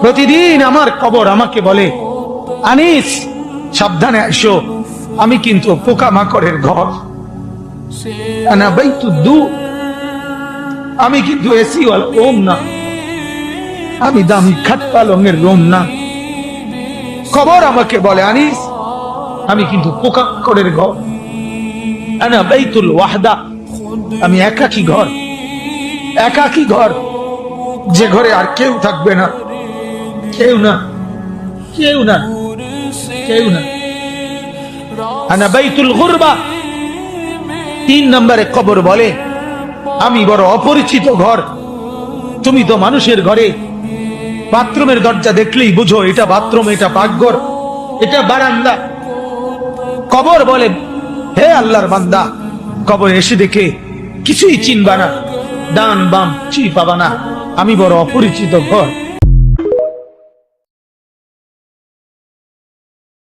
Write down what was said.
প্রতিদিন আমার কবর আমাকে বলে, আনিস সাবধানে আসো, আমি কিন্তু পোকামাকড়ের ঘর, আনা বাইতুদ্দু, আমি কিন্তু এসি ওয়ালা রুম না, আমি দামি খাট পালঙের রুম না। কবর আমাকে বলে, আনিস আমি কিন্তু পোকামাকড়ের ঘর, আনা বাইতুল ওয়াহদা, আমি একাকী ঘর, একাকী ঘর, যে ঘরে আর কেউ থাকবে না, কেউ না, কেউ না, কেউ না। আনা বাইতুল গুরবা, 3 নম্বরে কবর বলে, আমি বড় অপরিচিত ঘর, তুমি তো মানুষের ঘরে বাথরুমের দরজা দেখলেই বুঝো এটা বাথরুম, এটা পাকঘর, এটা বারান্দা। কবর বলে, হে আল্লাহর বান্দা, কবর এসে দেখে কিছুই চিনবা না, ডান বাম কিছুই পাবা না, আমি বড় অপরিচিত ঘর।